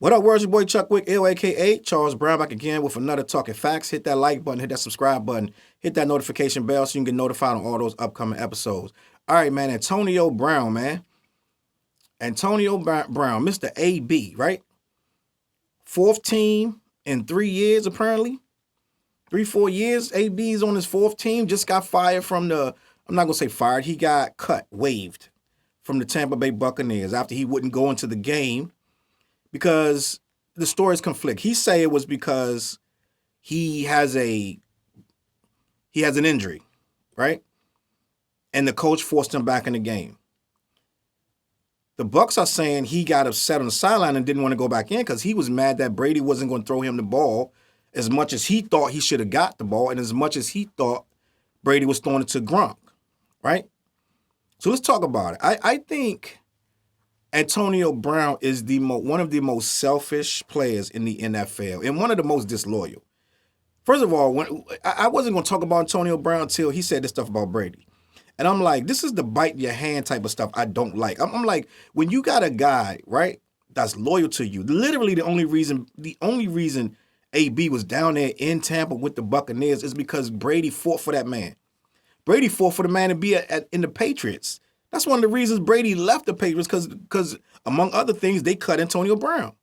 What up, words? Your boy Chuck Wick, aka Charles Brown, back again with another Talking Facts. Hit that like button, hit that subscribe button, hit that notification bell so you can get notified on all those upcoming episodes. All right, man, Antonio Brown, man. Antonio Brown, Mr. AB, right? Fourth team in 3 years, apparently. 3-4 years. AB's on his fourth team. Just got fired from the, I'm not going to say fired, he got cut, waived from the Tampa Bay Buccaneers after he wouldn't go into the game because the stories conflict. He say it was because he has an injury, right? And the coach forced him back in the game. The Bucs are saying he got upset on the sideline and didn't want to go back in because he was mad that Brady wasn't going to throw him the ball as much as he thought he should have got the ball and as much as he thought Brady was throwing it to Gronk, right? So let's talk about it. I think Antonio Brown is one of the most selfish players in the NFL and one of the most disloyal. First of all, I wasn't going to talk about Antonio Brown until he said this stuff about Brady. And I'm like, this is the bite your hand type of stuff I don't like. I'm like, when you got a guy, right, that's loyal to you, literally the only reason AB was down there in Tampa with the Buccaneers is because Brady fought for that man. Brady fought for the man to be in the Patriots. That's one of the reasons Brady left the Patriots because among other things, they cut Antonio Brown.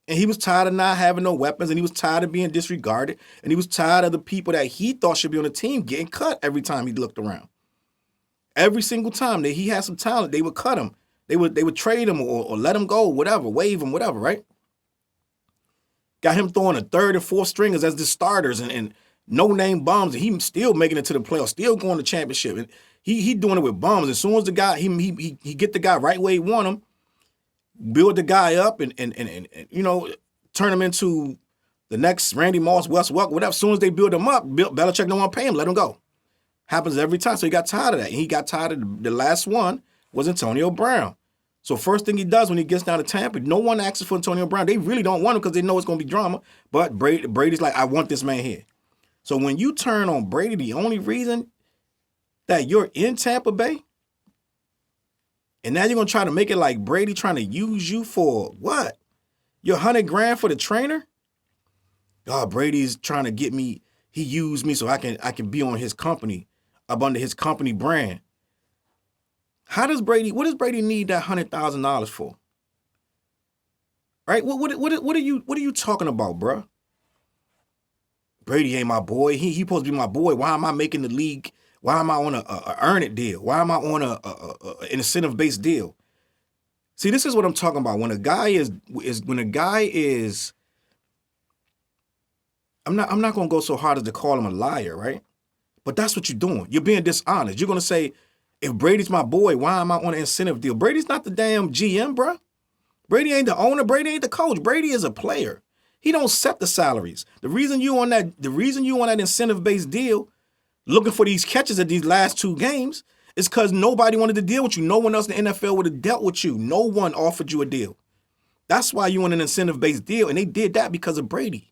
And he was tired of not having no weapons, and he was tired of being disregarded, and he was tired of the people that he thought should be on the team getting cut every time he looked around. Every single time that he had some talent, they would cut him. They would trade him or let him go, whatever, waive him, whatever, right? Got him throwing a third and fourth stringers as the starters and no-name bums, and he still making it to the playoffs, still going to championship. And he doing it with bums. As soon as the guy, he get the guy right where he want him, build the guy up and you know, turn him into the next Randy Moss, Wes Welker, whatever. As soon as they build him up, Belichick don't want to pay him, let him go. Happens every time. So he got tired of that. And he got tired of the last one was Antonio Brown. So first thing he does when he gets down to Tampa, no one asks for Antonio Brown. They really don't want him because they know it's going to be drama. But Brady's like, I want this man here. So when you turn on Brady, the only reason that you're in Tampa Bay, and now you're going to try to make it like Brady trying to use you for what? Your $100,000 for the trainer? Oh, Brady's trying to get me. He used me so I can be on his company, up under his company brand. What does Brady need that $100,000 for? Right? What are you talking about, bruh? Brady ain't my boy. He supposed to be my boy. Why am I making the league? Why am I on a earn it deal? Why am I on an incentive-based deal? See, this is what I'm talking about. When a guy is I'm not gonna go so hard as to call him a liar, right? But that's what you're doing. You're being dishonest. You're gonna say, if Brady's my boy, why am I on an incentive deal? Brady's not the damn GM, bruh. Brady ain't the owner. Brady ain't the coach. Brady is a player. He don't set the salaries. The reason you on that incentive-based deal, looking for these catches at these last 2 games, is because nobody wanted to deal with you. No one else in the NFL would have dealt with you. No one offered you a deal. That's why you on an incentive-based deal, and they did that because of Brady.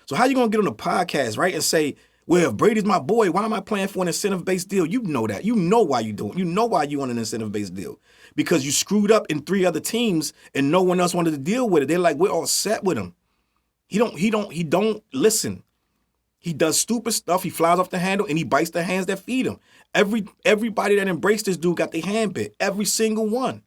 So how you gonna get on the podcast, right, and say, well, if Brady's my boy, why am I playing for an incentive-based deal? You know that. You know why you do it. You know why you on an incentive-based deal. Because you screwed up in 3 other teams and no one else wanted to deal with it. They're like, we're all set with him. He don't listen. He does stupid stuff. He flies off the handle and he bites the hands that feed him. Everybody that embraced this dude got their hand bit. Every single one.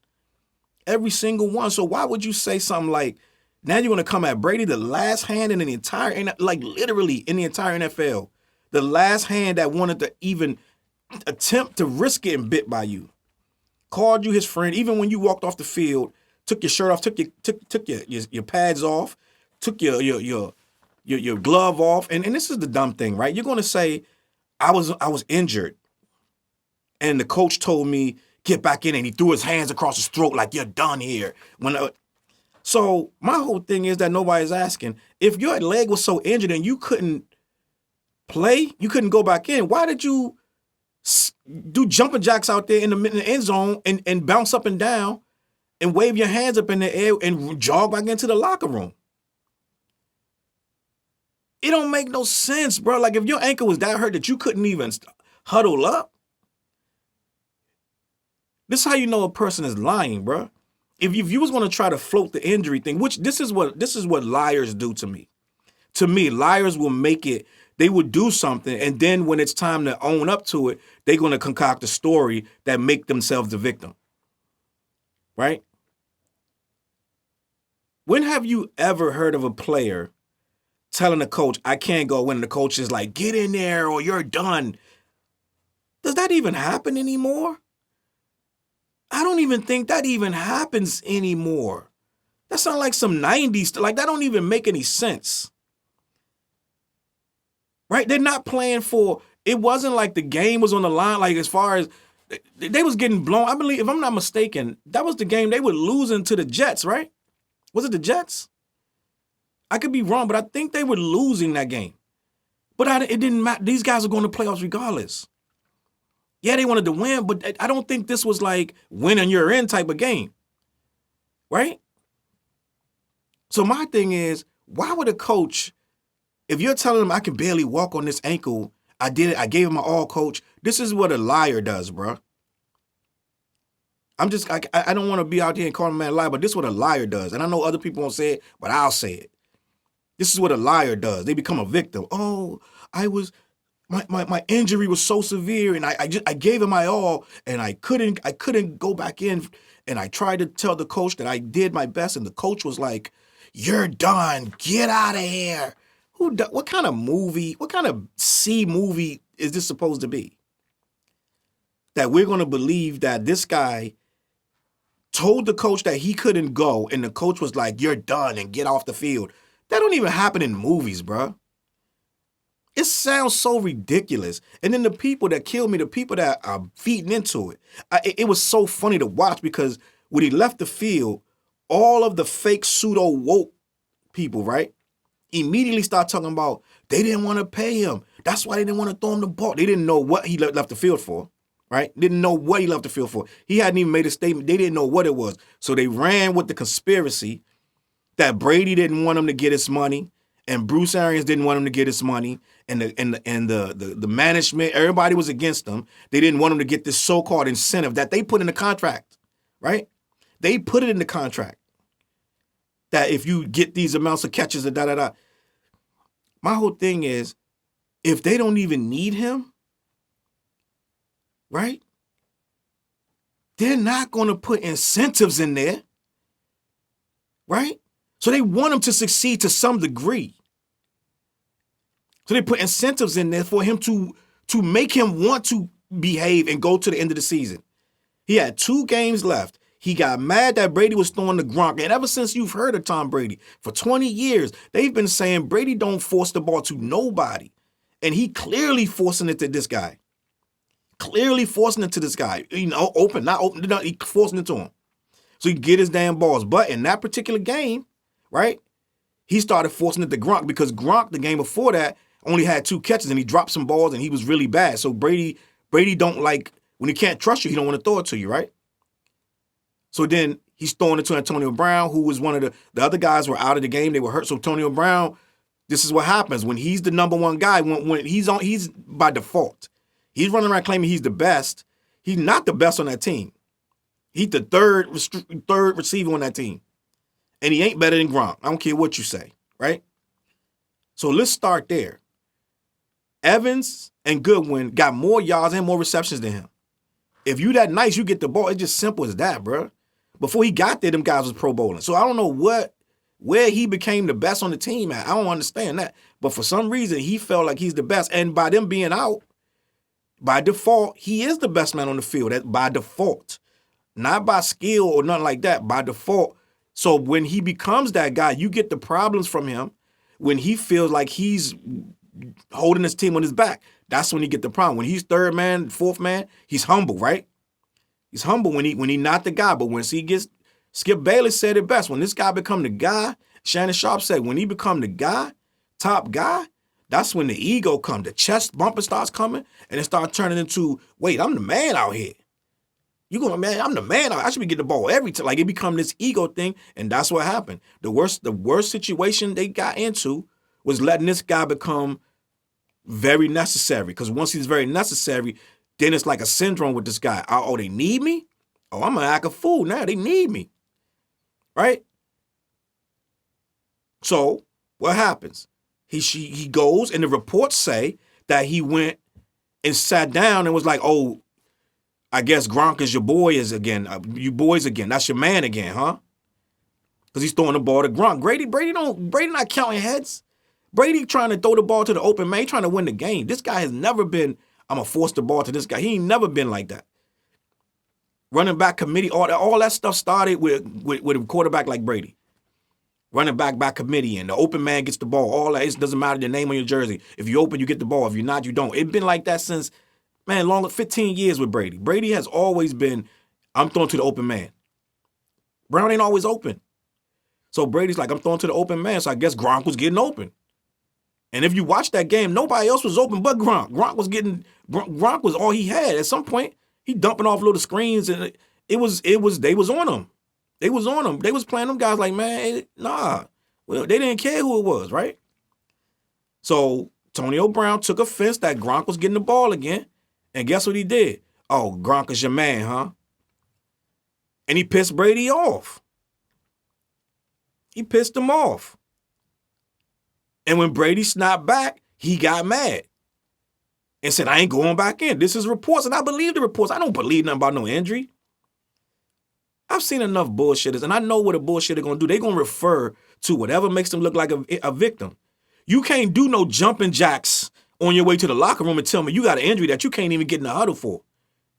Every single one. So why would you say something like, now you're going to come at Brady, the last hand in the entire, like literally in the entire NFL, the last hand that wanted to even attempt to risk getting bit by you, called you his friend, even when you walked off the field, took your shirt off, took your pads off, took your glove off, and this is the dumb thing, right? You're going to say, I was injured, and the coach told me get back in, and he threw his hands across his throat like you're done here. So my whole thing is that nobody's asking, if your leg was so injured and you couldn't play, you couldn't go back in, why did you do jumping jacks out there in the end zone and bounce up and down and wave your hands up in the air and jog back into the locker room? It don't make no sense, bro. Like if your ankle was that hurt that you couldn't even huddle up, this is how you know a person is lying, bro. if you was going to try to float the injury thing, which this is what liars do to me. To me, liars will make it, they would do something, and then when it's time to own up to it, they're going to concoct a story that make themselves the victim. Right? When have you ever heard of a player telling a coach, I can't go, when the coach is like, get in there or you're done? Does that even happen anymore? I don't even think that even happens anymore. That sounds like some 90s, like that don't even make any sense. Right? They're not playing for, it wasn't like the game was on the line, like as far as, they was getting blown. I believe, if I'm not mistaken, that was the game they were losing to the Jets, right? Was it the Jets? I could be wrong, but I think they were losing that game. But it didn't matter. These guys are going to playoffs regardless. Yeah, they wanted to win, but I don't think this was like win and you're in type of game. Right? So my thing is, why would a coach, if you're telling them I can barely walk on this ankle, I did it, I gave him my all, coach. This is what a liar does, bro. I don't want to be out here and call a man a liar, but this is what a liar does. And I know other people won't say it, but I'll say it. This is what a liar does. They become a victim. Oh, my injury was so severe, and I gave it my all, and I couldn't go back in, and I tried to tell the coach that I did my best, and the coach was like, "You're done. Get out of here." What kind of movie? What kind of C movie is this supposed to be? That we're going to believe that this guy told the coach that he couldn't go, and the coach was like, "You're done," and get off the field. That don't even happen in movies, bro. It sounds so ridiculous. And then the people that killed me, the people that are feeding into it, it was so funny to watch, because when he left the field, all of the fake pseudo woke people, right, immediately start talking about they didn't want to pay him. That's why they didn't want to throw him the ball. They didn't know what he left the field for, right? Didn't know what he left the field for. He hadn't even made a statement. They didn't know what it was. So they ran with the conspiracy that Brady didn't want him to get his money, and Bruce Arians didn't want him to get his money, and the management, everybody was against him. They didn't want him to get this so-called incentive that they put in the contract, right? They put it in the contract that if you get these amounts of catches and da-da-da. My whole thing is, if they don't even need him, right, they're not going to put incentives in there, right? So they want him to succeed to some degree. So they put incentives in there for him to make him want to behave and go to the end of the season. He had 2 games left. He got mad that Brady was throwing the Gronk. And ever since you've heard of Tom Brady, for 20 years, they've been saying Brady don't force the ball to nobody. And he clearly forcing it to this guy. Clearly forcing it to this guy. You know, open, not open, he forcing it to him. So he can get his damn balls. But in that particular game, right, he started forcing it to Gronk, because Gronk, the game before that, only had 2 catches and he dropped some balls and he was really bad. So Brady don't like, when he can't trust you, he don't want to throw it to you, right? So then he's throwing it to Antonio Brown, who was one of the other guys were out of the game. They were hurt. So Antonio Brown, this is what happens when he's the number one guy. When he's by default. He's running around claiming he's the best. He's not the best on that team. He's the third receiver on that team. And he ain't better than Gronk. I don't care what you say, right? So let's start there. Evans and Goodwin got more yards and more receptions than him. If you that nice, you get the ball. It's just simple as that, bro. Before he got there, them guys was Pro Bowling. So I don't know where he became the best on the team at. I don't understand that. But for some reason, he felt like he's the best. And by them being out, by default, he is the best man on the field. By default. Not by skill or nothing like that. By default. So when he becomes that guy, you get the problems from him when he feels like he's holding his team on his back. That's when he get the problem. When he's third man, fourth man, he's humble, right? He's humble when he not the guy. But once he gets, Skip Bayless said it best. When this guy become the guy, Shannon Sharp said, when he become the guy, top guy, that's when the ego comes. The chest bumper starts coming, and it starts turning into, wait, I'm the man out here. You going, man, I'm the man. I should be getting the ball every time. Like, it become this ego thing, and that's what happened. The worst situation they got into was letting this guy become very necessary. Because once he's very necessary, then it's like a syndrome with this guy. Oh, they need me? Oh, I'm going to act a fool now. They need me. right? So what happens? He goes, and the reports say that he went and sat down and was like, oh, I guess Gronk is your boy again. You boys again. That's your man again, huh? Because he's throwing the ball to Gronk. Brady not counting heads. Brady trying to throw the ball to the open man. He trying to win the game. This guy has never been, I'm going to force the ball to this guy. He ain't never been like that. Running back committee, all that stuff started with a quarterback like Brady. Running back committee, and the open man gets the ball. All that. It doesn't matter the name on your jersey. If you open, you get the ball. If you're not, you don't. It's been like that since, man, 15 years with Brady. Brady has always been, I'm throwing to the open man. Brown ain't always open. So Brady's like, I'm throwing to the open man, so I guess Gronk was getting open. And if you watch that game, nobody else was open but Gronk. Gronk was all he had. At some point, he dumping off little screens, and they was on him. They was on him. They was playing them guys like, man, nah. Well, they didn't care who it was, right? So Antonio Brown took offense that Gronk was getting the ball again. And guess what he did? Oh, Gronk is your man, huh? And he pissed Brady off. He pissed him off. And when Brady snapped back, he got mad and said, I ain't going back in. This is reports, and I believe the reports. I don't believe nothing about no injury. I've seen enough bullshitters, and I know what a bullshitter going to do. They're going to refer to whatever makes them look like a victim. You can't do no jumping jacks on your way to the locker room and tell me you got an injury that you can't even get in the huddle for.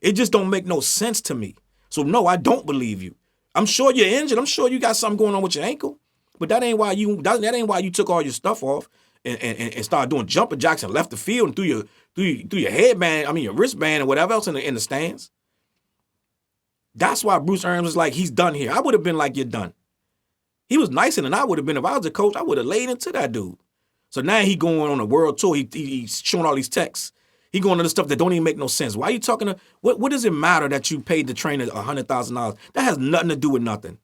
It just don't make no sense to me. So, no, I don't believe you. I'm sure you're injured. I'm sure you got something going on with your ankle. But that ain't why you took all your stuff off and started doing jumping jacks and left the field and threw your headband, your wristband and whatever else in the stands. That's why Bruce Arians was like, he's done here. I would have been like, you're done. He was nicer than I would have been. If I was a coach, I would have laid into that dude. So now he going on a world tour. He's showing all these texts. He going to the stuff that don't even make no sense. Why are you talking to, what does it matter that you paid the trainer $100,000? That has nothing to do with nothing.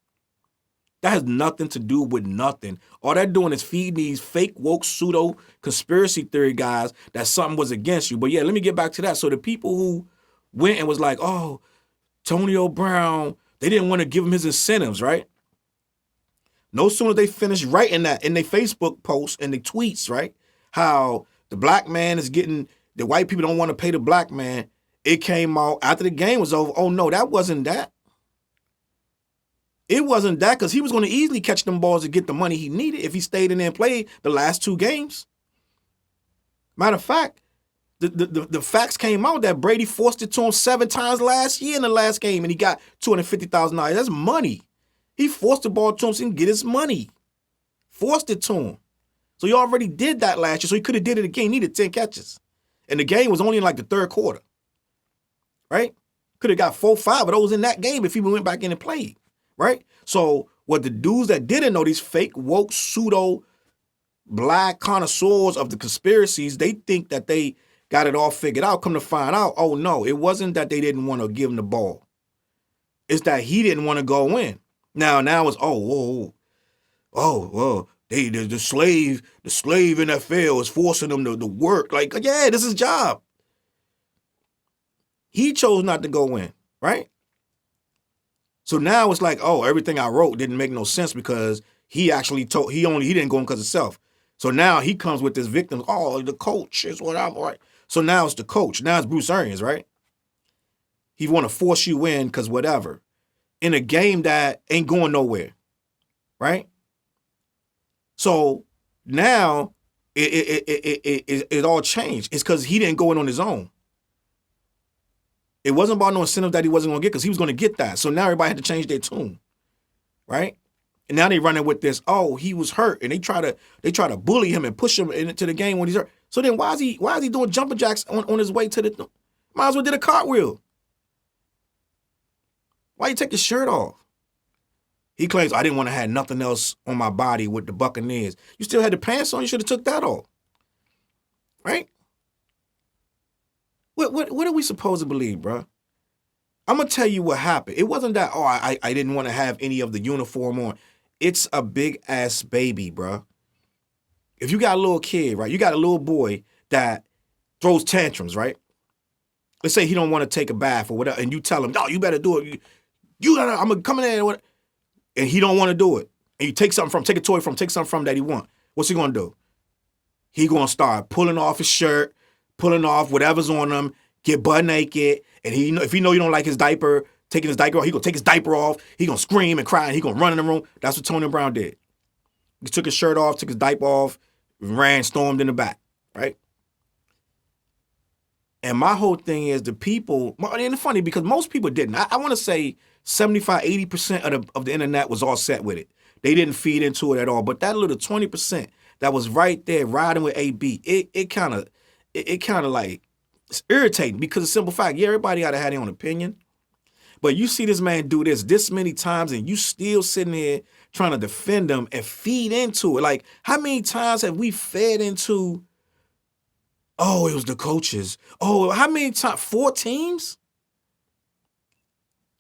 That has nothing to do with nothing. All they're doing is feeding these fake, woke, pseudo conspiracy theory guys that something was against you. But yeah, let me get back to that. So the people who went and was like, oh, Antonio Brown, they didn't want to give him his incentives, right? No sooner they finished writing that in their Facebook posts and the tweets, right? How the black man is getting, the white people don't want to pay the black man. It came out after the game was over. Oh no, that wasn't that. It wasn't that, because he was going to easily catch them balls and get the money he needed if he stayed in there and played the last 2 games. Matter of fact, the facts came out that Brady forced it to him 7 times last year in the last game, and he got $250,000. That's money. He forced the ball to him so he can get his money. Forced it to him. So he already did that last year, so he could have did it again. He needed 10 catches. And the game was only in like the 3rd quarter. Right? Could have got 4, 5 of those in that game if he went back in and played. Right? So what the dudes that didn't know, these fake, woke, pseudo, black connoisseurs of the conspiracies, they think that they got it all figured out. Come to find out, oh no, it wasn't that they didn't want to give him the ball. It's that he didn't want to go in. Now it's, the slave NFL is forcing them to work. Like, yeah, this is his job. He chose not to go in, right? So now it's like, oh, everything I wrote didn't make no sense because he actually he didn't go in because of self. So now he comes with this victim. Oh, the coach is what I'm right. So now it's the coach. Now it's Bruce Arians, right? He want to force you in because whatever. In a game that ain't going nowhere, right? So now it all changed. It's because he didn't go in on his own. It wasn't about no incentive that he wasn't going to get because he was going to get that. So now everybody had to change their tune, right? And now they running with this, oh, he was hurt. And they try to bully him and push him into the game when he's hurt. So then why is he doing jumping jacks on his way to the, might as well did a cartwheel. Why you take your shirt off? He claims, I didn't want to have nothing else on my body with the Buccaneers. You still had the pants on, you should have took that off. Right? What are we supposed to believe, bro? I'm going to tell you what happened. It wasn't that, I didn't want to have any of the uniform on. It's a big-ass baby, bro. If you got a little kid, right, you got a little boy that throws tantrums, right? Let's say he don't want to take a bath or whatever, and you tell him, no, you better do it. I'm going to come in there. and he don't want to do it, and you take a toy from, take something from that he want, what's he gonna do? He gonna start pulling off his shirt, pulling off whatever's on him, get butt naked, and if he know you don't like his diaper, taking his diaper off, he gonna take his diaper off, he gonna scream and cry, and he gonna run in the room. That's what Tony Brown did. He took his shirt off, took his diaper off, stormed in the back, right? And my whole thing is the people, and it's funny because most people didn't. I want to say 75, 80% of the internet was all set with it. They didn't feed into it at all. But that little 20% that was right there riding with AB, it kind of like, it's irritating because of the simple fact, yeah, everybody got to have their own opinion. But you see this man do this many times and you still sitting here trying to defend him and feed into it. Like, how many times have we fed into, oh, it was the coaches. Oh, how many times? 4 teams?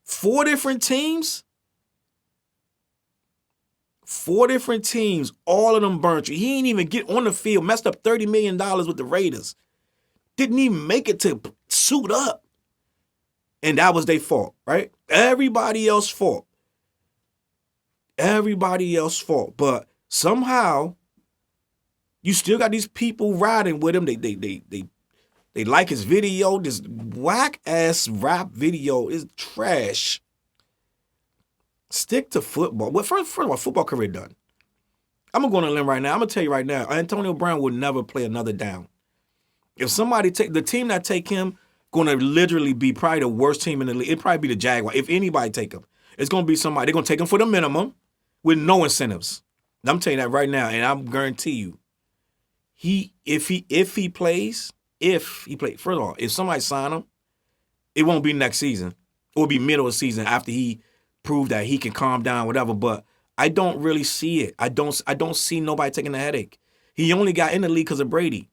4 different teams? 4 different teams, all of them burnt you. He ain't even get on the field, messed up $30 million with the Raiders. Didn't even make it to suit up. And that was their fault, right? Everybody else's fault. Everybody else's fault. But somehow, you still got these people riding with him. They like his video. This whack-ass rap video is trash. Stick to football. Well, first of all, football career done. I'm going to go on a limb right now. I'm going to tell you right now, Antonio Brown will never play another down. If somebody the team that take him, going to literally be probably the worst team in the league. It'd probably be the Jaguars. If anybody take him, it's going to be somebody. They're going to take him for the minimum with no incentives. And I'm telling you that right now, and I guarantee you, if he plays, first of all, if somebody sign him, it won't be next season. It will be middle of the season after he proved that he can calm down, whatever. But I don't really see it. I don't see nobody taking a headache. He only got in the league because of Brady.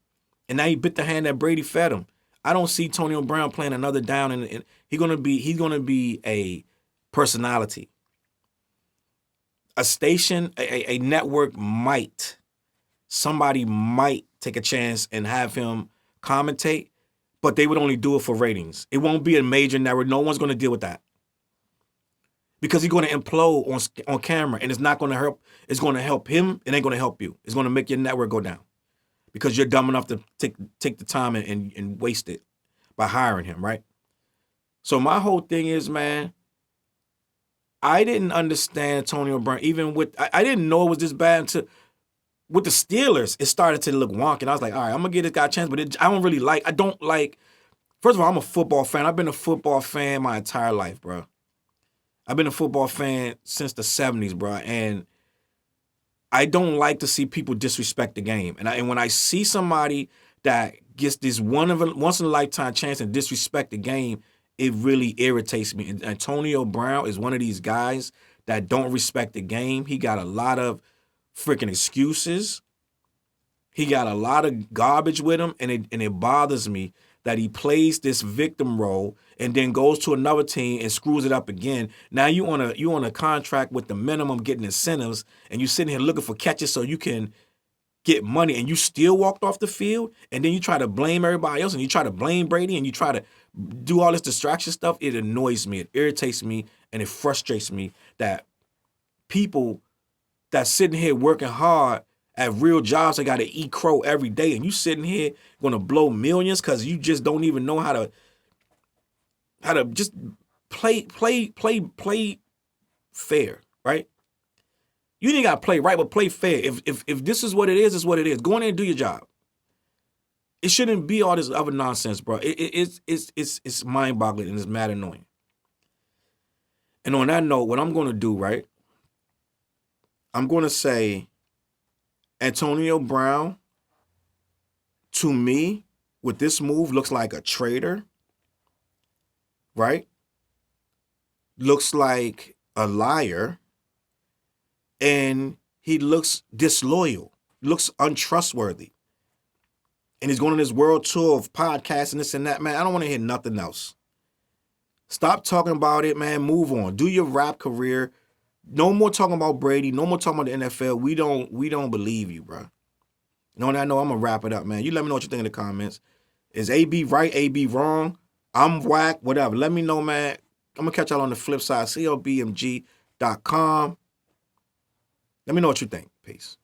And now he bit the hand that Brady fed him. I don't see Antonio Brown playing another down, and he's gonna be a personality. A station, a network somebody might take a chance and have him commentate, but they would only do it for ratings. It won't be a major network. No one's gonna deal with that because he's gonna implode on camera, and it's not gonna help. It's gonna help him. It ain't gonna help you. It's gonna make your network go down. Because you're dumb enough to take the time and waste it by hiring him, right? So my whole thing is, man, I didn't understand Antonio Brown, even with, I didn't know it was this bad until, with the Steelers, it started to look wonky. And I was like, all right, I'm going to give this guy a chance, but I don't like, first of all, I'm a football fan. I've been a football fan my entire life, bro. I've been a football fan since the 70s, bro, and I don't like to see people disrespect the game. And when I see somebody that gets this once-in-a-lifetime chance and disrespect the game, it really irritates me. And Antonio Brown is one of these guys that don't respect the game. He got a lot of freaking excuses. He got a lot of garbage with him, and it bothers me that he plays this victim role and then goes to another team and screws it up again. Now you on a contract with the minimum getting incentives, and you sitting here looking for catches so you can get money, and you still walked off the field, and then you try to blame everybody else, and you try to blame Brady, and you try to do all this distraction stuff. It annoys me, it irritates me, and it frustrates me that people that's sitting here working hard at real jobs, they got to eat crow every day, and you sitting here going to blow millions because you just don't even know how to just play fair, right? You ain't got to play right, but play fair. If this is what it is, it's what it is. Go in there and do your job. It shouldn't be all this other nonsense, bro. It's mind-boggling and it's mad annoying. And on that note, what I'm going to do, right? I'm going to say Antonio Brown, to me, with this move, looks like a traitor, right? Looks like a liar, and he looks disloyal, looks untrustworthy. And he's going on this world tour of podcasts and this and that, man. I don't want to hear nothing else. Stop talking about it, man. Move on. Do your rap career. No more talking about Brady. No more talking about the NFL. We don't believe you, bro. And on that note, I'm going to wrap it up, man. You let me know what you think in the comments. Is AB right? AB wrong? I'm whack? Whatever. Let me know, man. I'm going to catch y'all on the flip side. CLBMG.com. Let me know what you think. Peace.